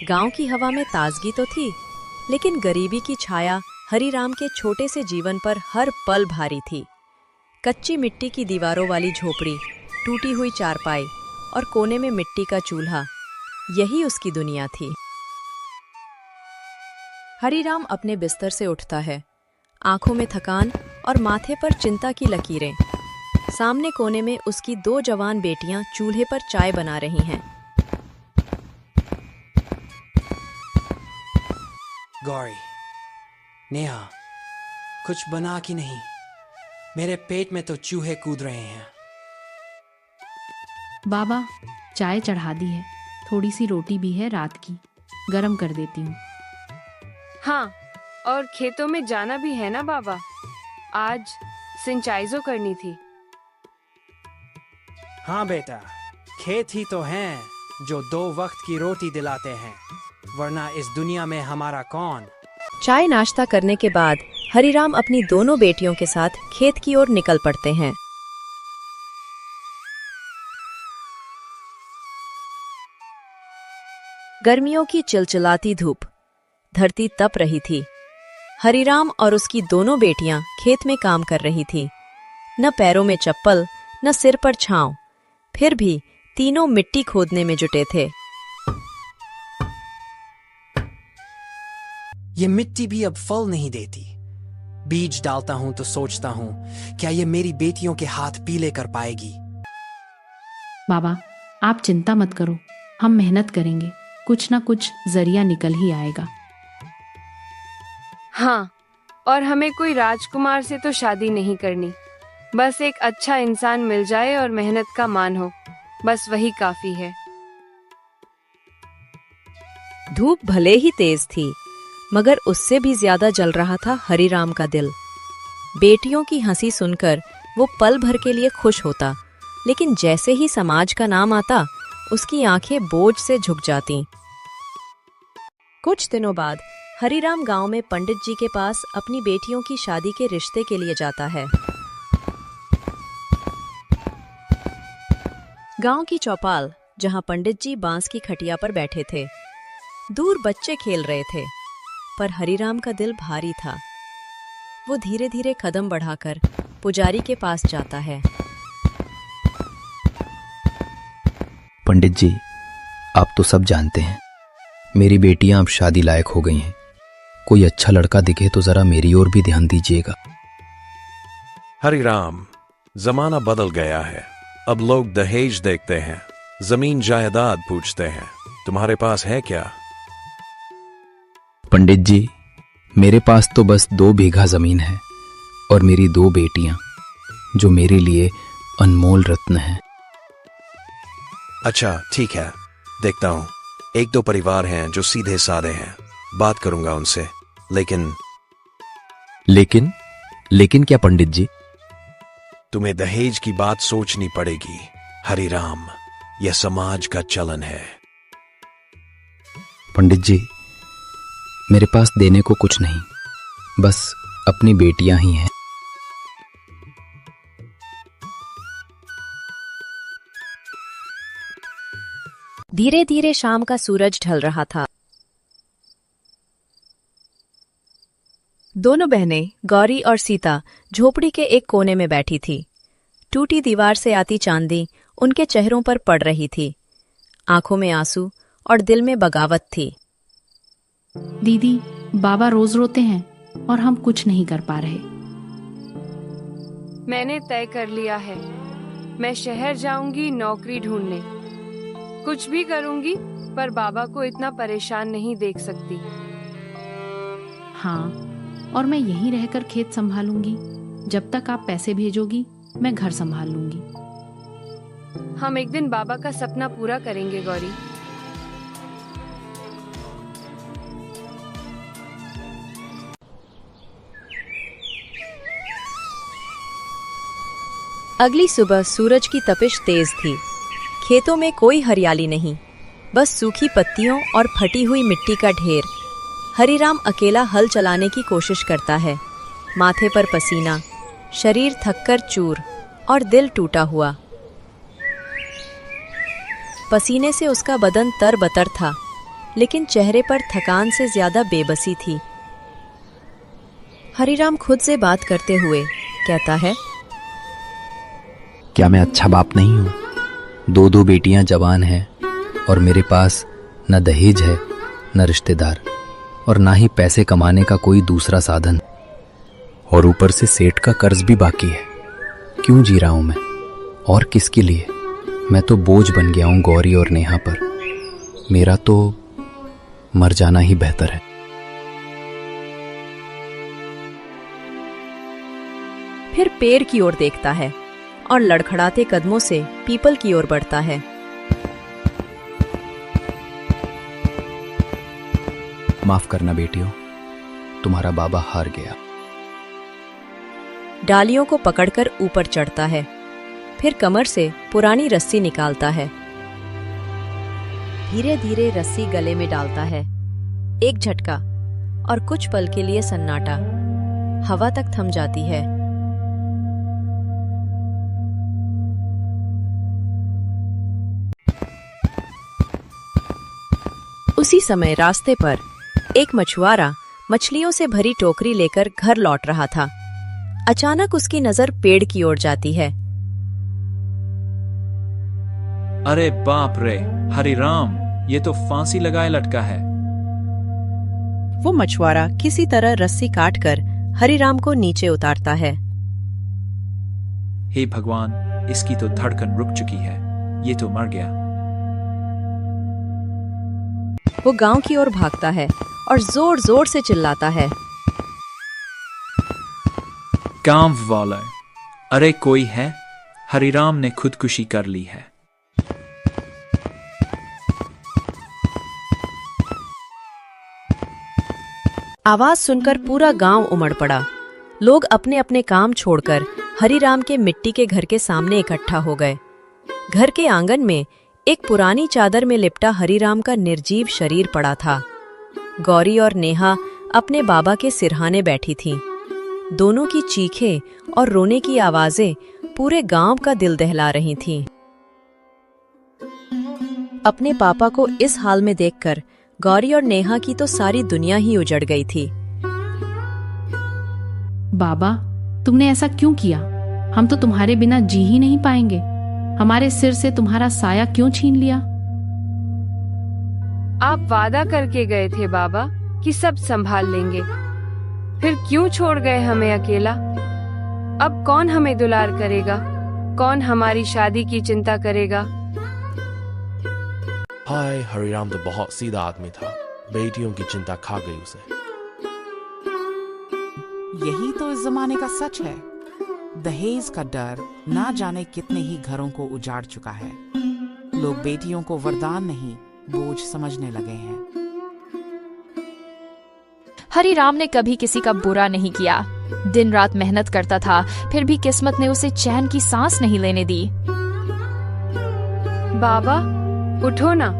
गांव की हवा में ताजगी तो थी, लेकिन गरीबी की छाया हरिराम के छोटे से जीवन पर हर पल भारी थी। कच्ची मिट्टी की दीवारों वाली झोपड़ी, टूटी हुई चारपाई और कोने में मिट्टी का चूल्हा, यही उसकी दुनिया थी। हरिराम अपने बिस्तर से उठता है, आंखों में थकान और माथे पर चिंता की लकीरें। सामने कोने में उसकी 2 जवान बेटियां चूल्हे पर चाय बना रही हैं। गौरी, नेहा, कुछ बना कि नहीं? मेरे पेट में तो चूहे कूद रहे हैं। बाबा, चाय चढ़ा दी है, थोड़ी सी रोटी भी है रात की, गरम कर देती हूँ। हाँ, और खेतों में जाना भी है ना बाबा, आज सिंचाई जो करनी थी। हाँ बेटा, खेत ही तो हैं जो 2 वक्त की रोटी दिलाते हैं, वरना इस दुनिया में हमारा कौन। चाय नाश्ता करने के बाद हरिराम अपनी दोनों बेटियों के साथ खेत की ओर निकल पड़ते हैं। गर्मियों की चिलचिलाती धूप, धरती तप रही थी। हरिराम और उसकी दोनों बेटियां खेत में काम कर रही थी। न पैरों में चप्पल, न सिर पर छांव, फिर भी तीनों मिट्टी खोदने में जुटे थे। ये मिट्टी भी अब फल नहीं देती। बीज डालता हूं तो सोचता हूं, क्या ये मेरी बेटियों के हाथ पीले कर पाएगी? बाबा, आप चिंता मत करो, हम मेहनत करेंगे, कुछ ना कुछ जरिया निकल ही आएगा। हाँ, और हमें कोई राजकुमार से तो शादी नहीं करनी, बस एक अच्छा इंसान मिल जाए और मेहनत का मान हो, बस वही काफी है। धूप भले ही तेज थी, मगर उससे भी ज्यादा जल रहा था हरिराम का दिल। बेटियों की हंसी सुनकर वो पल भर के लिए खुश होता, लेकिन जैसे ही समाज का नाम आता, उसकी आंखें बोझ से झुक जातीं। कुछ दिनों बाद हरिराम गांव में पंडित जी के पास अपनी बेटियों की शादी के रिश्ते के लिए जाता है। गांव की चौपाल, जहां पंडित जी बांस की खटिया पर बैठे थे, दूर बच्चे खेल रहे थे, पर हरिराम का दिल भारी था। वो धीरे धीरे कदम बढ़ाकर पुजारी के पास जाता है। पंडित जी, आप तो सब जानते हैं, मेरी बेटियां अब शादी लायक हो गई हैं। कोई अच्छा लड़का दिखे तो जरा मेरी ओर भी ध्यान दीजिएगा। हरिराम, जमाना बदल गया है, अब लोग दहेज देखते हैं, जमीन जायदाद पूछते हैं। तुम्हारे पास है क्या? पंडित जी, मेरे पास तो बस 2 बीघा जमीन है और मेरी 2 बेटियां, जो मेरे लिए अनमोल रत्न हैं। अच्छा ठीक है, देखता हूँ। 1-2 परिवार हैं जो सीधे साधे हैं, बात करूंगा उनसे। लेकिन क्या पंडित जी? तुम्हें दहेज की बात सोचनी पड़ेगी हरिराम, यह समाज का चलन है। पंडित जी, मेरे पास देने को कुछ नहीं, बस अपनी बेटियां ही हैं। धीरे धीरे शाम का सूरज ढल रहा था। दोनों बहनें गौरी और सीता झोपड़ी के एक कोने में बैठी थी। टूटी दीवार से आती चांदी उनके चेहरों पर पड़ रही थी। आंखों में आंसू और दिल में बगावत थी। दीदी, बाबा रोज रोते हैं और हम कुछ नहीं कर पा रहे। मैंने तय कर लिया है, मैं शहर जाऊंगी नौकरी ढूंढने। कुछ भी करूंगी, पर बाबा को इतना परेशान नहीं देख सकती। हाँ, और मैं यहीं रहकर खेत संभालूंगी। जब तक आप पैसे भेजोगी, मैं घर संभाल लूंगी। हम एक दिन बाबा का सपना पूरा करेंगे गौरी। अगली सुबह सूरज की तपिश तेज थी। खेतों में कोई हरियाली नहीं, बस सूखी पत्तियों और फटी हुई मिट्टी का ढेर। हरिराम अकेला हल चलाने की कोशिश करता है। माथे पर पसीना, शरीर थककर चूर और दिल टूटा हुआ। पसीने से उसका बदन तरबतर था, लेकिन चेहरे पर थकान से ज्यादा बेबसी थी। हरिराम खुद से बात करते हुए कहता है, क्या मैं अच्छा बाप नहीं हूँ? दो दो बेटियां जवान हैं और मेरे पास न दहेज है, न रिश्तेदार, और ना ही पैसे कमाने का कोई दूसरा साधन, और ऊपर से सेठ का कर्ज भी बाकी है। क्यों जी रहा हूं मैं, और किसके लिए? मैं तो बोझ बन गया हूं गौरी और नेहा पर। मेरा तो मर जाना ही बेहतर है। फिर पेड़ की ओर देखता है और लड़खड़ाते कदमों से पीपल की ओर बढ़ता है। माफ करना बेटियों, तुम्हारा बाबा हार गया। डालियों को पकड़कर ऊपर चढ़ता है, फिर कमर से पुरानी रस्सी निकालता है। धीरे धीरे रस्सी गले में डालता है। एक झटका और कुछ पल के लिए सन्नाटा, हवा तक थम जाती है। उसी समय रास्ते पर एक मछुआरा मछलियों से भरी टोकरी लेकर घर लौट रहा था। अचानक उसकी नजर पेड़ की ओर जाती है। अरे बाप रे, हरिराम, ये तो फांसी लगाए लटका है। वो मछुआरा किसी तरह रस्सी काटकर हरिराम को नीचे उतारता है। हे भगवान, इसकी तो धड़कन रुक चुकी है, ये तो मर गया। वो गांव की ओर भागता है और जोर जोर से चिल्लाता है, गांव वाले, अरे कोई है? हरिराम ने खुदकुशी कर ली है। आवाज सुनकर पूरा गांव उमड़ पड़ा। लोग अपने अपने काम छोड़कर हरिराम के मिट्टी के घर के सामने इकट्ठा हो गए। घर के आंगन में एक पुरानी चादर में लिपटा हरिराम का निर्जीव शरीर पड़ा था। गौरी और नेहा अपने बाबा के सिरहाने बैठी थीं। दोनों की चीखें और रोने की आवाजें पूरे गांव का दिल दहला रही थीं। अपने पापा को इस हाल में देखकर गौरी और नेहा की तो सारी दुनिया ही उजड़ गई थी। बाबा, तुमने ऐसा क्यों किया? हम तो तुम्हारे बिना जी ही नहीं पाएंगे। हमारे सिर से तुम्हारा साया क्यों छीन लिया? आप वादा करके गए थे बाबा कि सब संभाल लेंगे, फिर क्यों छोड़ गए हमें अकेला? अब कौन हमें दुलार करेगा? कौन हमारी शादी की चिंता करेगा? हाय, हरिराम तो बहुत सीधा आदमी था, बेटियों की चिंता खा गई उसे। यही तो इस जमाने का सच है। दहेज का डर ना जाने कितने ही घरों को उजाड़ चुका है। लोग बेटियों को वरदान नहीं, बोझ समझने लगे हैं। हरिराम ने कभी किसी का बुरा नहीं किया। दिन रात मेहनत करता था, फिर भी किस्मत ने उसे चैन की सांस नहीं लेने दी। बाबा, उठो ना,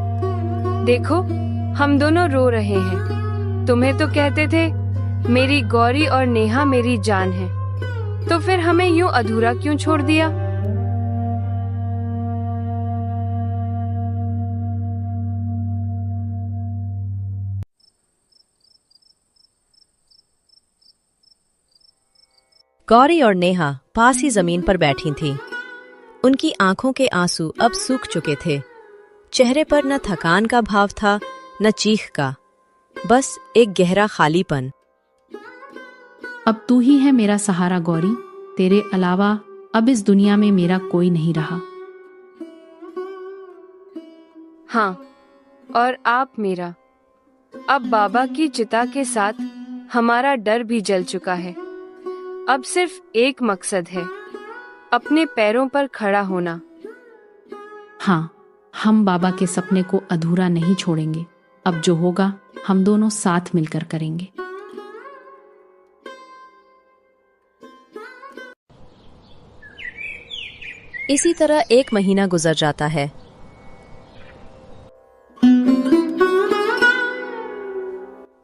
देखो हम दोनों रो रहे हैं। तुम्हें तो कहते थे मेरी गौरी और नेहा मेरी जान है, तो फिर हमें यूं अधूरा क्यों छोड़ दिया? गौरी और नेहा पास ही जमीन पर बैठी थीं। उनकी आंखों के आंसू अब सूख चुके थे। चेहरे पर न थकान का भाव था, न चीख का, बस एक गहरा खालीपन। अब तू ही है मेरा सहारा गौरी, तेरे अलावा अब इस दुनिया में मेरा कोई नहीं रहा। हाँ, और आप मेरा। अब बाबा की चिता के साथ हमारा डर भी जल चुका है। अब सिर्फ एक मकसद है, अपने पैरों पर खड़ा होना। हाँ, हम बाबा के सपने को अधूरा नहीं छोड़ेंगे। अब जो होगा हम दोनों साथ मिलकर करेंगे। इसी तरह एक महीना गुजर जाता है।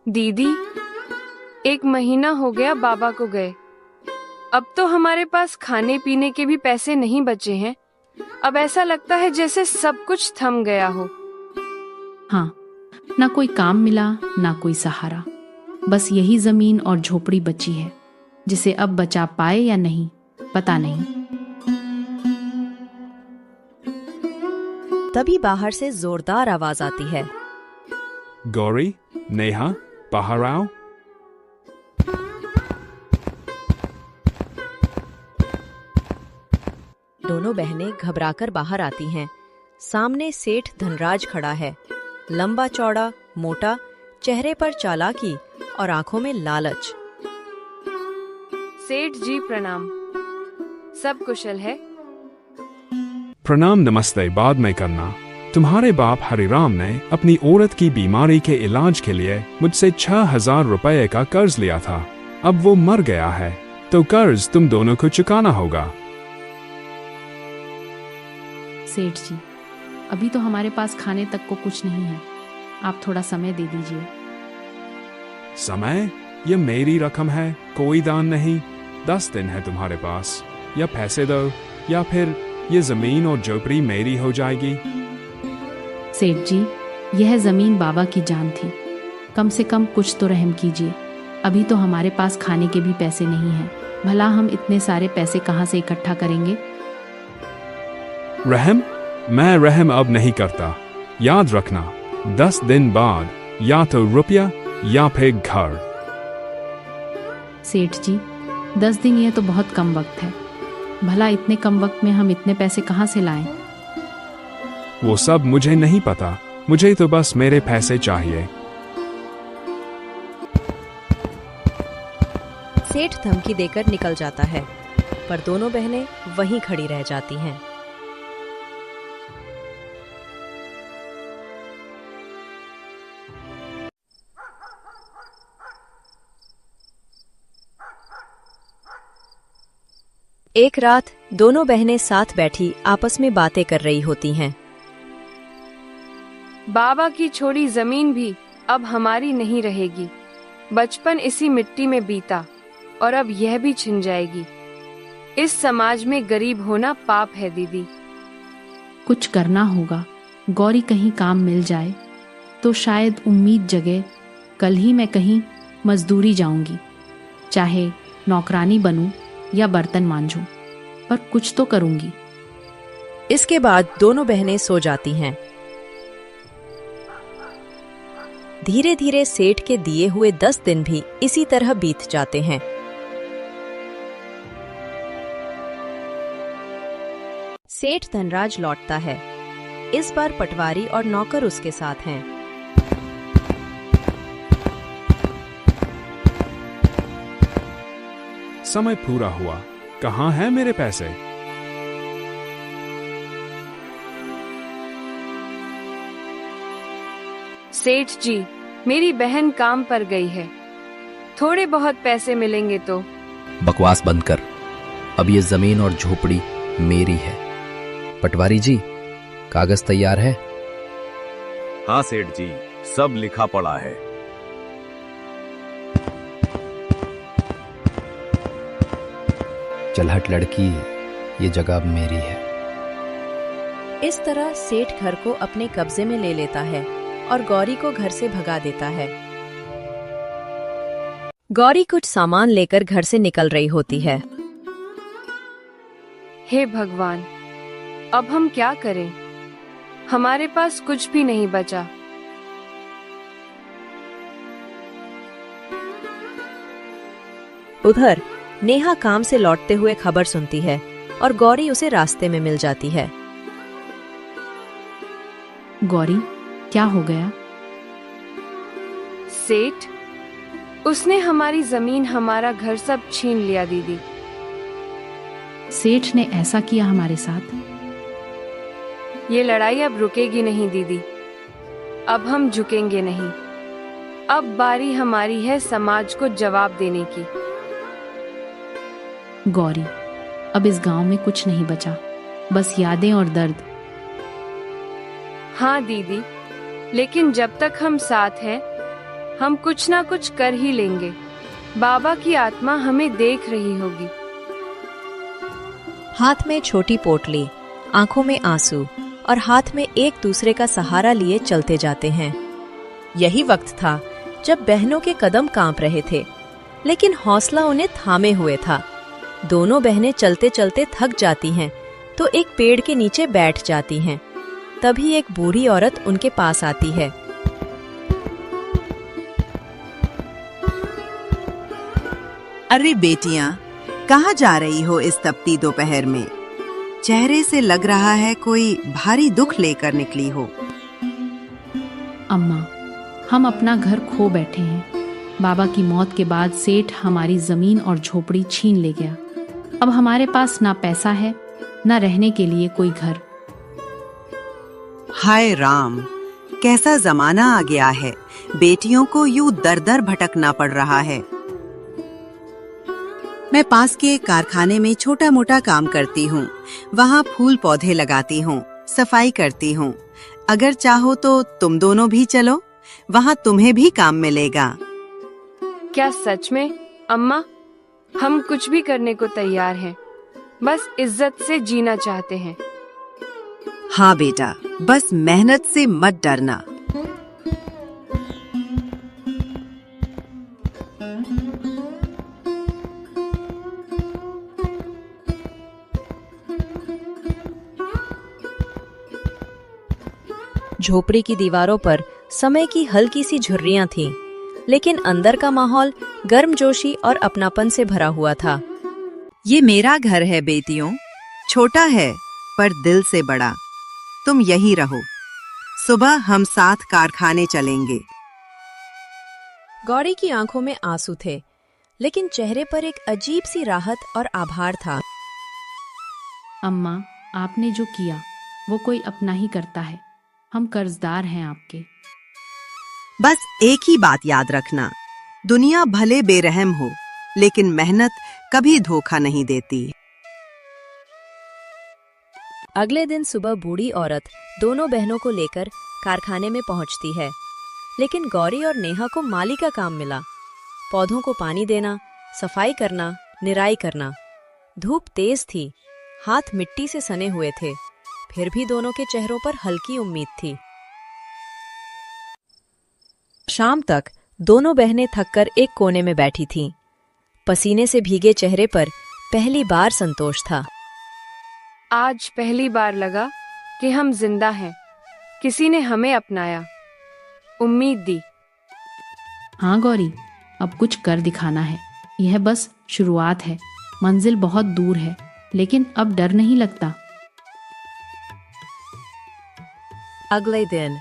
दीदी, एक महीना हो गया बाबा को गए। अब तो हमारे पास खाने पीने के भी पैसे नहीं बचे हैं। अब ऐसा लगता है जैसे सब कुछ थम गया हो। हाँ, ना कोई काम मिला, ना कोई सहारा। बस यही जमीन और झोपड़ी बची है, जिसे अब बचा पाए या नहीं पता नहीं। तभी बाहर से जोरदार आवाज आती है। गौरी, नेहा, बाहर आओ। दोनों बहनें घबराकर बाहर आती हैं। सामने सेठ धनराज खड़ा है, लंबा चौड़ा, मोटा, चेहरे पर चालाकी और आंखों में लालच। सेठ जी प्रणाम। सब कुशल है? प्रणाम नमस्ते बाद में करना। तुम्हारे बाप हरिराम ने अपनी औरत की बीमारी के इलाज के लिए मुझसे 6,000 रुपए का कर्ज लिया था। अब वो मर गया है, तो कर्ज तुम दोनों को चुकाना होगा। सेठ जी, अभी तो हमारे पास खाने तक को कुछ नहीं है, आप थोड़ा समय दे दीजिए। समय? ये मेरी रकम है, कोई दान नहीं। 10 दिन है तुम्हारे पास, या पैसे दो या फिर ये जमीन और झोपड़ी मेरी हो जाएगी। सेठ जी, यह जमीन बाबा की जान थी, कम से कम कुछ तो रहम कीजिए। अभी तो हमारे पास खाने के भी पैसे नहीं हैं, भला हम इतने सारे पैसे कहाँ से इकट्ठा करेंगे? रहम? मैं रहम अब नहीं करता। याद रखना, 10 दिन बाद या तो रुपया या फिर घर। सेठ जी, 10 दिन ये तो बहुत कम वक्त है, भला इतने कम वक्त में हम इतने पैसे कहाँ से लाएं? वो सब मुझे नहीं पता, मुझे तो बस मेरे पैसे चाहिए। सेठ धमकी देकर निकल जाता है, पर दोनों बहनें वहीं खड़ी रह जाती हैं। एक रात दोनों बहनें साथ बैठी आपस में बातें कर रही होती हैं। बाबा की छोड़ी जमीन भी अब हमारी नहीं रहेगी। बचपन इसी मिट्टी में बीता और अब यह भी छिन जाएगी। इस समाज में गरीब होना पाप है दीदी। कुछ करना होगा, गौरी कहीं काम मिल जाए तो शायद उम्मीद जगे। कल ही मैं कहीं मजदूरी जाऊंगी, चाहे नौकरानी बनूं या बर्तन मांजूं, पर कुछ तो करूंगी। इसके बाद दोनों बहनें सो जाती हैं। धीरे धीरे सेठ के दिए हुए 10 दिन भी इसी तरह बीत जाते हैं। सेठ धनराज लौटता है। इस बार पटवारी और नौकर उसके साथ हैं। समय पूरा हुआ, कहाँ हैं मेरे पैसे? सेठ जी, मेरी बहन काम पर गई है, थोड़े बहुत पैसे मिलेंगे तो। बकवास बंद कर, अब ये जमीन और झोपड़ी मेरी है। पटवारी जी, कागज तैयार है? हाँ सेठ जी, सब लिखा पड़ा है। चल हट लड़की, ये जगह अब मेरी है। इस तरह सेठ घर को अपने कब्जे में ले लेता है और गौरी को घर से भगा देता है। गौरी कुछ सामान लेकर घर से निकल रही होती है। हे भगवान, अब हम क्या करें? हमारे पास कुछ भी नहीं बचा। उधर नेहा काम से लौटते हुए खबर सुनती है और गौरी उसे रास्ते में मिल जाती है। गौरी, क्या हो गया? सेठ, उसने हमारी जमीन, हमारा घर सब छीन लिया दीदी। सेठ ने ऐसा किया हमारे साथ? ये लड़ाई अब रुकेगी नहीं दीदी, अब हम झुकेंगे नहीं। अब बारी हमारी है समाज को जवाब देने की। गौरी, अब इस गांव में कुछ नहीं बचा, बस यादें और दर्द। हाँ दीदी, लेकिन जब तक हम साथ हैं, हम कुछ ना कुछ कर ही लेंगे। बाबा की आत्मा हमें देख रही होगी। हाथ में छोटी पोटली, आंखों में आंसू और हाथ में एक दूसरे का सहारा लिए चलते जाते हैं। यही वक्त था जब बहनों के कदम कांप रहे थे, लेकिन हौसला उन्हें थामे हुए था। दोनों बहनें चलते चलते थक जाती हैं तो एक पेड़ के नीचे बैठ जाती हैं। तभी एक बूढ़ी औरत उनके पास आती है। अरे बेटियां, कहाँ जा रही हो इस तपती दोपहर में? चेहरे से लग रहा है कोई भारी दुख लेकर निकली हो। अम्मा, हम अपना घर खो बैठे हैं। बाबा की मौत के बाद सेठ हमारी जमीन और झोपड़ी छीन ले गया। अब हमारे पास ना पैसा है, ना रहने के लिए कोई घर। हाय राम, कैसा जमाना आ गया है। बेटियों को यूं दर दर भटकना पड़ रहा है। मैं पास के एक कारखाने में छोटा मोटा काम करती हूँ। वहाँ फूल पौधे लगाती हूँ, सफाई करती हूँ। अगर चाहो तो तुम दोनों भी चलो, वहाँ तुम्हें भी काम मिलेगा। क्या सच में? अम्मा, हम कुछ भी करने को तैयार हैं। बस इज्जत से जीना चाहते हैं। हाँ बेटा, बस मेहनत से मत डरना। झोपड़ी की दीवारों पर समय की हल्की सी झुर्रियां थीं, लेकिन अंदर का माहौल गर्मजोशी और अपनापन से भरा हुआ था। ये मेरा घर है बेटियों, छोटा है पर दिल से बड़ा। तुम यहीं रहो, सुबह हम साथ कारखाने चलेंगे। गौरी की आंखों में आंसू थे, लेकिन चेहरे पर एक अजीब सी राहत और आभार था। अम्मा, आपने जो किया वो कोई अपना ही करता है। हम कर्जदार हैं आपके। बस एक ही बात याद रखना, दुनिया भले बेरहम हो, लेकिन मेहनत कभी धोखा नहीं देती। अगले दिन सुबह बूढ़ी औरत दोनों बहनों को लेकर कारखाने में पहुंचती है, लेकिन गौरी और नेहा को माली का काम मिला। पौधों को पानी देना, सफाई करना, निराई करना। धूप तेज थी, हाथ मिट्टी से सने हुए थे, फिर भी दोनों के चेहरों पर हल्की उम्मीद थी। शाम तक दोनों बहनें थककर एक कोने में बैठी थीं। पसीने से भीगे चेहरे पर पहली बार संतोष था। आज पहली बार लगा कि हम जिंदा हैं। किसी ने हमें अपनाया, उम्मीद दी। हाँ गौरी, अब कुछ कर दिखाना है। यह बस शुरुआत है, मंजिल बहुत दूर है, लेकिन अब डर नहीं लगता। अगले दिन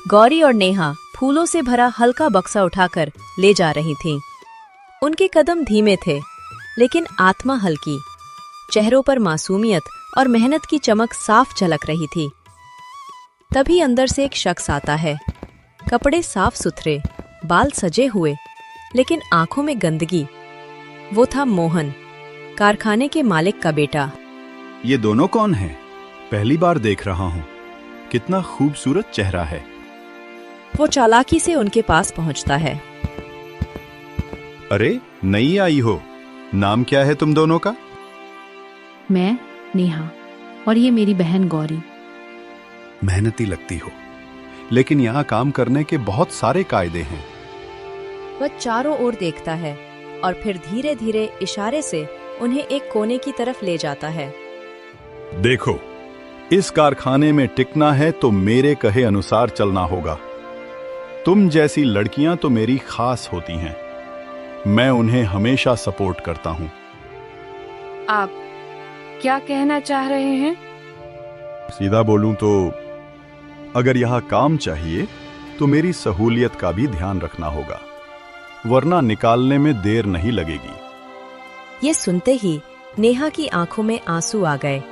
गौरी और नेहा फूलों से भरा हल्का बक्सा उठाकर ले जा रही थीं। उनके कदम धीमे थे, लेकिन आत्मा हल्की। चेहरों पर मासूमियत और मेहनत की चमक साफ झलक रही थी। तभी अंदर से एक शख्स आता है। कपड़े साफ सुथरे, बाल सजे हुए, लेकिन आंखों में गंदगी। वो था मोहन, कारखाने के मालिक का बेटा। ये दोनों कौन हैं? पहली बार देख रहा हूँ। कितना खूबसूरत चेहरा है। वो चालाकी से उनके पास पहुंचता है। अरे, नई आई हो। नाम क्या है तुम दोनों का? मैं नेहा और ये मेरी बहन गौरी। मेहनती लगती हो, लेकिन यहाँ काम करने के बहुत सारे कायदे हैं। वह चारों ओर देखता है और फिर धीरे धीरे इशारे से उन्हें एक कोने की तरफ ले जाता है। देखो, इस कारखाने में टिकना है तो मेरे कहे अनुसार चलना होगा। तुम जैसी लड़कियां तो मेरी खास होती हैं। मैं उन्हें हमेशा सपोर्ट करता हूं। आप क्या कहना चाह रहे हैं? सीधा बोलूं तो अगर यहां काम चाहिए तो मेरी सहूलियत का भी ध्यान रखना होगा, वरना निकालने में देर नहीं लगेगी। ये सुनते ही नेहा की आंखों में आंसू आ गए।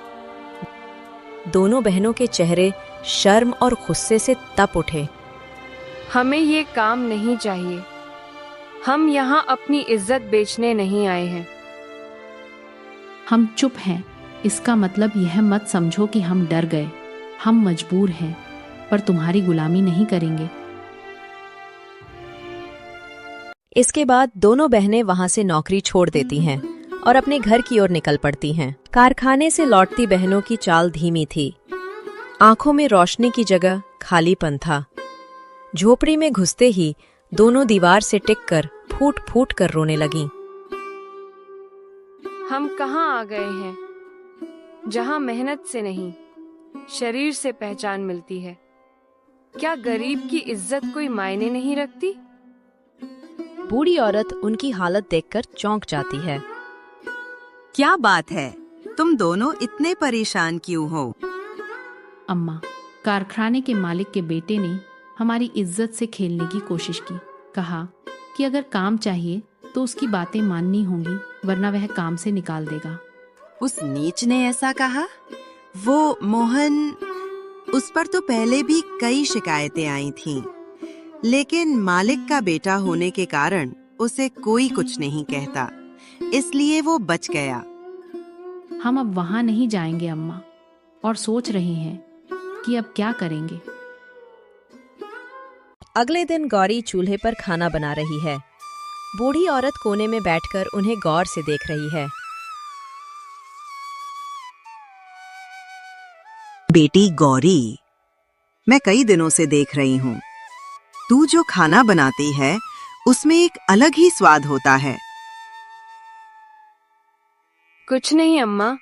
दोनों बहनों के चेहरे शर्म और गुस्से से तप उठे। हमें ये काम नहीं चाहिए। हम यहाँ अपनी इज्जत बेचने नहीं आए हैं। हम चुप हैं, इसका मतलब यह मत समझो कि हम डर गए। हम मजबूर हैं, पर तुम्हारी गुलामी नहीं करेंगे। इसके बाद दोनों बहनें वहां से नौकरी छोड़ देती हैं और अपने घर की ओर निकल पड़ती हैं। कारखाने से लौटती बहनों की चाल धीमी थी। आंखों में रोशनी की जगह खालीपन था। झोपड़ी में घुसते ही दोनों दीवार से टिककर फूट फूट कर रोने लगीं। हम कहाँ आ गए हैं, जहाँ मेहनत से नहीं शरीर से पहचान मिलती है। क्या गरीब की इज्जत कोई मायने नहीं रखती? बूढ़ी औरत उनकी हालत देखकर चौंक जाती है। क्या बात है, तुम दोनों इतने परेशान क्यों हो? अम्मा, कारखाने के मालिक के बेटे ने हमारी इज्जत से खेलने की कोशिश की। कहा कि अगर काम चाहिए तो उसकी बातें माननी होंगी, वरना वह काम से निकाल देगा। उस नीच ने ऐसा कहा? वो मोहन, उस पर तो पहले भी कई शिकायतें आई थीं, लेकिन मालिक का बेटा होने के कारण उसे कोई कुछ नहीं कहता, इसलिए वो बच गया। हम अब वहाँ नहीं जाएंगे अम्मा, और सोच रहे हैं कि अब क्या करेंगे। अगले दिन गौरी चूल्हे पर खाना बना रही है। बूढ़ी औरत कोने में बैठकर उन्हें गौर से देख रही है। बेटी गौरी, मैं कई दिनों से देख रही हूँ, तू जो खाना बनाती है उसमें एक अलग ही स्वाद होता है। कुछ नहीं अम्मा,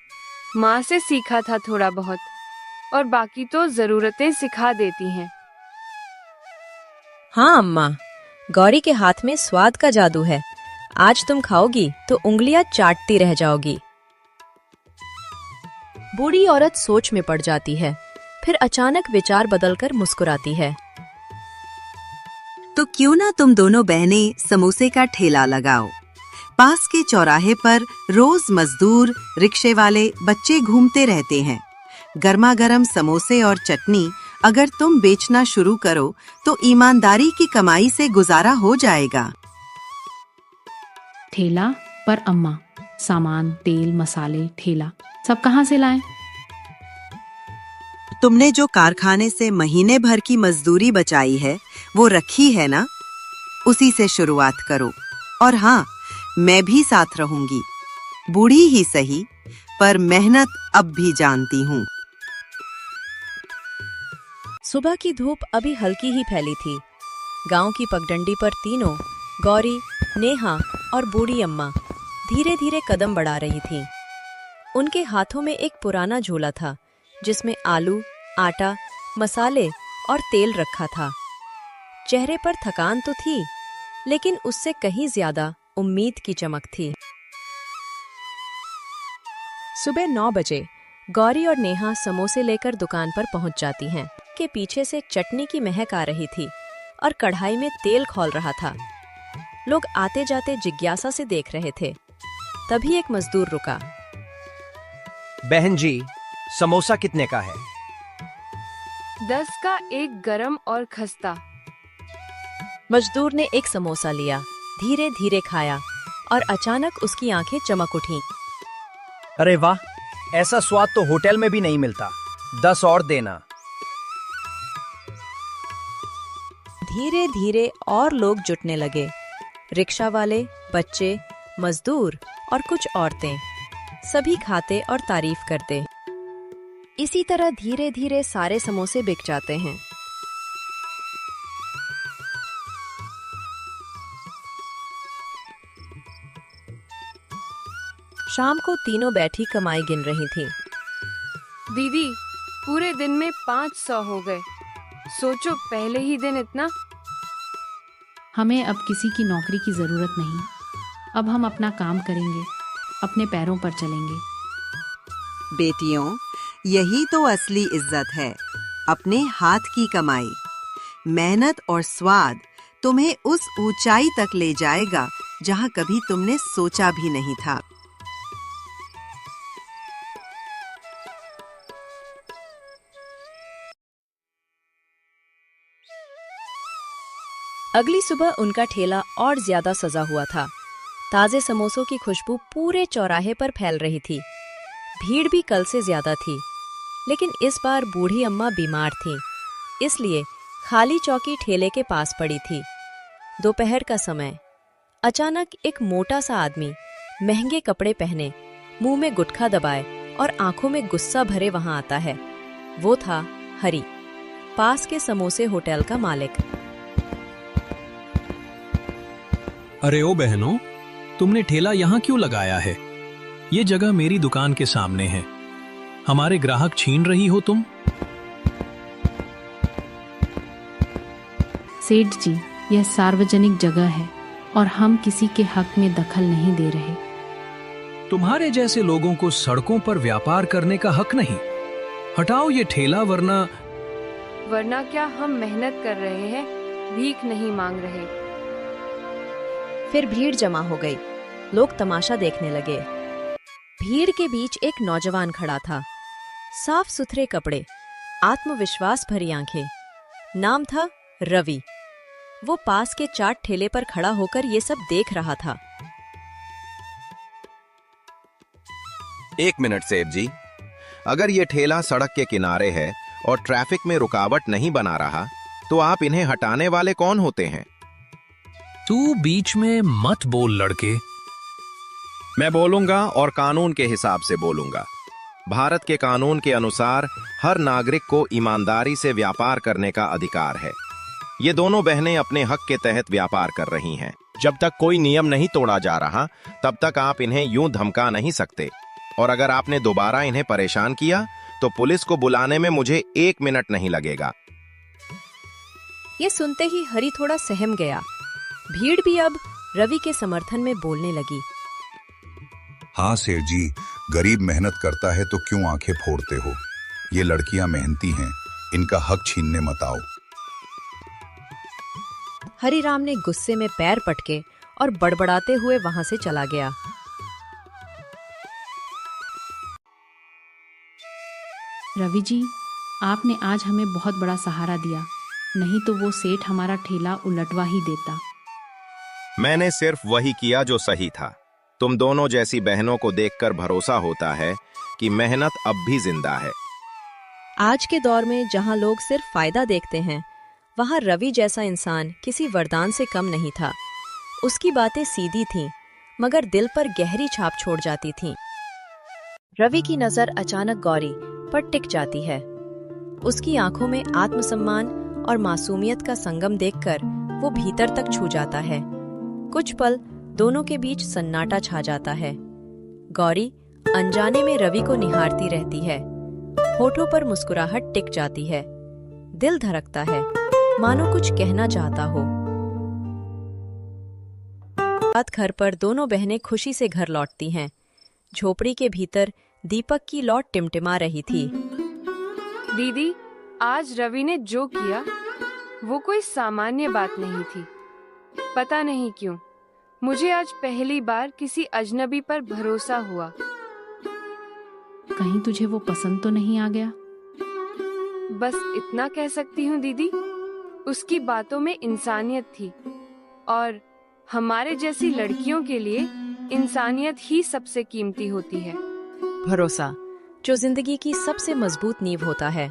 माँ से सीखा था थोड़ा बहुत, और बाकी तो जरूरतें सिखा देती हैं। हाँ अम्मा, गौरी के हाथ में स्वाद का जादू है। आज तुम खाओगी तो उंगलियां चाटती रह जाओगी। बूढ़ी औरत सोच में पड़ जाती है, फिर अचानक विचार बदलकर मुस्कुराती है। तो क्यों ना तुम दोनों बहनें समोसे का ठेला लगाओ। पास के चौराहे पर रोज मजदूर, रिक्शे वाले, बच्चे घूमते रहते हैं। गर्मा गर्म समोसे और चटनी अगर तुम बेचना शुरू करो तो ईमानदारी की कमाई से गुजारा हो जाएगा। ठेला पर अम्मा, सामान, तेल, मसाले, ठेला सब कहाँ से लाएं? तुमने जो कारखाने से महीने भर की मजदूरी बचाई है वो रखी है ना, उसी से शुरुआत करो। और हाँ, मैं भी साथ रहूंगी, बूढ़ी ही सही, पर मेहनत अब भी जानती हूँ। सुबह की धूप अभी हल्की ही फैली थी। गांव की पगडंडी पर तीनों, गौरी, नेहा और बूढ़ी अम्मा, धीरे धीरे कदम बढ़ा रही थीं। उनके हाथों में एक पुराना झोला था जिसमें आलू, आटा, मसाले और तेल रखा था। चेहरे पर थकान तो थी, लेकिन उससे कहीं ज्यादा उम्मीद की चमक थी। सुबह 9 बजे गौरी और नेहा समोसे लेकर दुकान पर पहुंच जाती हैं। के पीछे से चटनी की महक आ रही थी और कढ़ाई में तेल खौल रहा था। लोग आते जाते जिज्ञासा से देख रहे थे। तभी एक मजदूर रुका। बहन जी, समोसा कितने का है? 10 का एक गरम और खस्ता। मजदूर ने एक समोसा लिया, धीरे धीरे खाया और अचानक उसकी आंखें चमक उठीं। अरे वाह, ऐसा स्वाद तो होटल में भी नहीं मिलता। 10 और देना। धीरे धीरे और लोग जुटने लगे। रिक्शा वाले, बच्चे, मजदूर और कुछ औरतें, सभी खाते और तारीफ करते। इसी तरह धीरे धीरे सारे समोसे बिक जाते हैं। शाम को तीनों बैठी कमाई गिन रही थीं। दीदी, पूरे दिन में 500 हो गए। सोचो, पहले ही दिन इतना। हमें अब किसी की नौकरी की जरूरत नहीं। अब हम अपना काम करेंगे, अपने पैरों पर चलेंगे। बेटियों, यही तो असली इज्जत है, अपने हाथ की कमाई। मेहनत और स्वाद तुम्हें उस ऊंचाई तक ले जाएगा जहां कभी तुमने सोचा भी नहीं था। अगली सुबह उनका ठेला और ज्यादा सजा हुआ था। ताजे समोसों की खुशबू पूरे चौराहे पर फैल रही थी। भीड़ भी कल से ज्यादा थी, लेकिन इस बार बूढ़ी अम्मा बीमार थीं, इसलिए खाली चौकी ठेले के पास पड़ी थी। दोपहर का समय। अचानक एक मोटा सा आदमी, महंगे कपड़े पहने, मुंह में गुटखा दबाए और आंखों में गुस्सा भरे वहां आता है। वो था हरी, पास के समोसे होटल का मालिक। अरे ओ बहनों, तुमने ठेला यहाँ क्यों लगाया है? ये जगह मेरी दुकान के सामने है, हमारे ग्राहक छीन रही हो तुम। सेठ जी, यह सार्वजनिक जगह है और हम किसी के हक में दखल नहीं दे रहे। तुम्हारे जैसे लोगों को सड़कों पर व्यापार करने का हक नहीं। हटाओ ये ठेला, वरना क्या हम मेहनत कर रहे हैं, भीख नहीं मांग रहे। फिर भीड़ जमा हो गई, लोग तमाशा देखने लगे। भीड़ के बीच एक नौजवान खड़ा था, साफ सुथरे कपड़े, आत्मविश्वास भरी आंखें। नाम था रवि। वो पास के चाट ठेले पर खड़ा होकर ये सब देख रहा था। एक मिनट सेठ जी, अगर ये ठेला सड़क के किनारे है और ट्रैफिक में रुकावट नहीं बना रहा, तो आप इन्हें हटाने वाले कौन होते हैं? तू बीच में मत बोल लड़के। मैं बोलूंगा और कानून के हिसाब से बोलूंगा। भारत के कानून के अनुसार हर नागरिक को ईमानदारी से व्यापार करने का अधिकार है। ये दोनों बहनें अपने हक के तहत व्यापार कर रही हैं। जब तक कोई नियम नहीं तोड़ा जा रहा, तब तक आप इन्हें यूं धमका नहीं सकते। और अगर आपने दोबारा इन्हें परेशान किया, तो पुलिस को बुलाने में मुझे 1 मिनट नहीं लगेगा। ये सुनते ही हरी थोड़ा सहम गया। भीड़ भी अब रवि के समर्थन में बोलने लगी। हाँ सेठ जी, गरीब मेहनत करता है तो क्यों आंखें फोड़ते हो? ये लड़कियां मेहनती हैं, इनका हक छीनने मत आओ। हरिराम ने गुस्से में पैर पटके और बड़बड़ाते हुए वहां से चला गया। रवि जी, आपने आज हमें बहुत बड़ा सहारा दिया, नहीं तो वो सेठ हमारा ठेला उलटवा ही देता। मैंने सिर्फ वही किया जो सही था। तुम दोनों जैसी बहनों को देखकर भरोसा होता है कि मेहनत अब भी जिंदा है। आज के दौर में जहां लोग सिर्फ फायदा देखते हैं, वहां रवि जैसा इंसान किसी वरदान से कम नहीं था। उसकी बातें सीधी थीं, मगर दिल पर गहरी छाप छोड़ जाती थीं। रवि की नजर अचानक गौरी पर टिक जाती है। उसकी आंखों में आत्मसम्मान और मासूमियत का संगम देखकर वो भीतर तक छू जाता है। कुछ पल दोनों के बीच सन्नाटा छा जाता है। गौरी अनजाने में रवि को निहारती रहती है। होठों पर मुस्कुराहट टिक जाती है। दिल धड़कता है, मानो कुछ कहना चाहता हो। रात घर पर दोनों बहनें खुशी से घर लौटती हैं। झोपड़ी के भीतर दीपक की लौ टिमटिमा रही थी। दीदी, आज रवि ने जो किया वो कोई सामान्य बात नहीं थी। पता नहीं क्यों मुझे आज पहली बार किसी अजनबी पर भरोसा हुआ। कहीं तुझे वो पसंद तो नहीं आ गया? बस इतना कह सकती हूँ दीदी, उसकी बातों में इंसानियत थी और हमारे जैसी लड़कियों के लिए इंसानियत ही सबसे कीमती होती है। भरोसा, जो जिंदगी की सबसे मजबूत नींव होता है।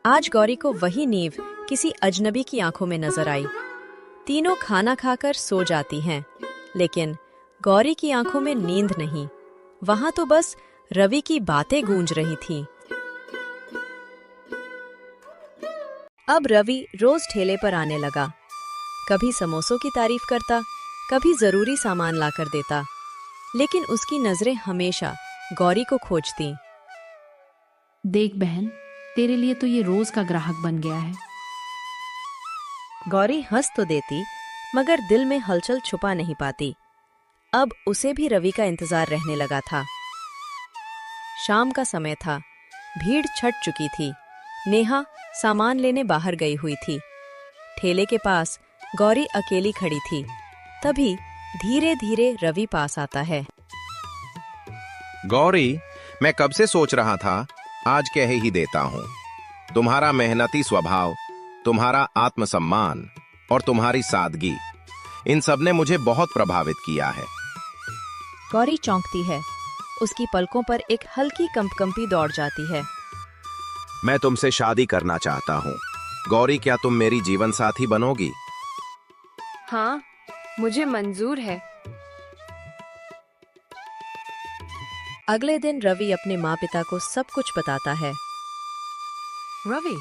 आज गौरी को वही नींव किसी अजनबी की आंखों में नजर आई। तीनों खाना खाकर सो जाती हैं, लेकिन गौरी की आंखों में नींद नहीं। वहां तो बस रवि की बातें गूंज रही थीं। अब रवि रोज ठेले पर आने लगा। कभी समोसों की तारीफ करता, कभी जरूरी सामान लाकर देता, लेकिन उसकी नजरें हमेशा गौरी को खोजती। देख बहन, तेरे लिए तो ये रोज का ग्राहक बन गया है। गौरी हंस तो देती, मगर दिल में हलचल छुपा नहीं पाती। अब उसे भी रवि का इंतजार रहने लगा था। शाम का समय था, भीड़ छट चुकी थी। नेहा सामान लेने बाहर गई हुई थी। ठेले के पास गौरी अकेली खड़ी थी। तभी धीरे धीरे रवि पास आता है। गौरी, मैं कब से सोच रहा था आज कह ही देता हूँ। तुम्हारा मेहनती स्वभाव, तुम्हारा आत्मसम्मान और तुम्हारी सादगी, इन सब ने मुझे बहुत प्रभावित किया है। गौरी चौंकती है। उसकी पलकों पर एक हल्की कंपकंपी दौड़ जाती है। मैं तुमसे शादी करना चाहता हूँ। गौरी, क्या तुम मेरी जीवन साथी बनोगी? हाँ, मुझे मंजूर है। अगले दिन रवि अपने माँ पिता को सब कुछ बताता है। रवि,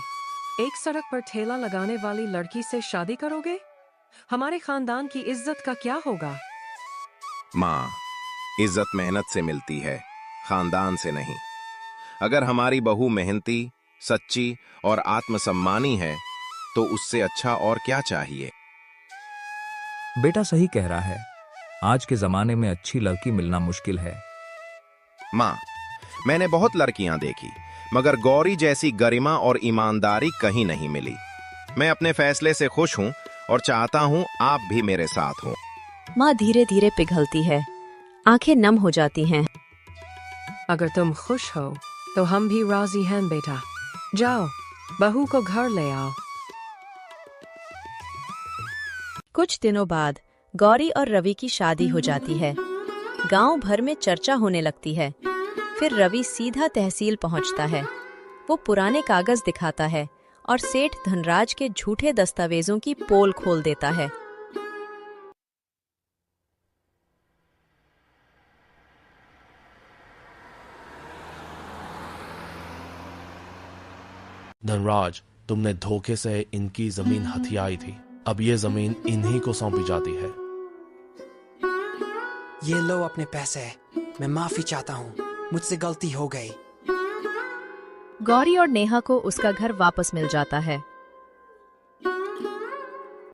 एक सड़क पर ठेला लगाने वाली लड़की से शादी करोगे? हमारे खानदान की इज्जत का क्या होगा? माँ, इज्जत मेहनत से मिलती है, खानदान से नहीं। अगर हमारी बहू मेहनती, सच्ची और आत्मसम्मानी है तो उससे अच्छा और क्या चाहिए। बेटा सही कह रहा है, आज के जमाने में अच्छी लड़की मिलना मुश्किल है। माँ, मैंने बहुत लड़कियां देखी, मगर गौरी जैसी गरिमा और ईमानदारी कहीं नहीं मिली। मैं अपने फैसले से खुश हूँ और चाहता हूँ आप भी मेरे साथ हो। माँ धीरे धीरे पिघलती है, आंखें नम हो जाती हैं। अगर तुम खुश हो तो हम भी राजी हैं बेटा। जाओ, बहू को घर ले आओ। कुछ दिनों बाद गौरी और रवि की शादी हो जाती है। गांव भर में चर्चा होने लगती है। फिर रवि सीधा तहसील पहुंचता है। वो पुराने कागज दिखाता है और सेठ धनराज के झूठे दस्तावेजों की पोल खोल देता है। धनराज, तुमने धोखे से इनकी जमीन हथियाई थी। अब ये जमीन इन्हीं को सौंपी जाती है। ये लो अपने पैसे, मैं माफी चाहता हूँ, मुझसे गलती हो गई। गौरी और नेहा को उसका घर वापस मिल जाता है।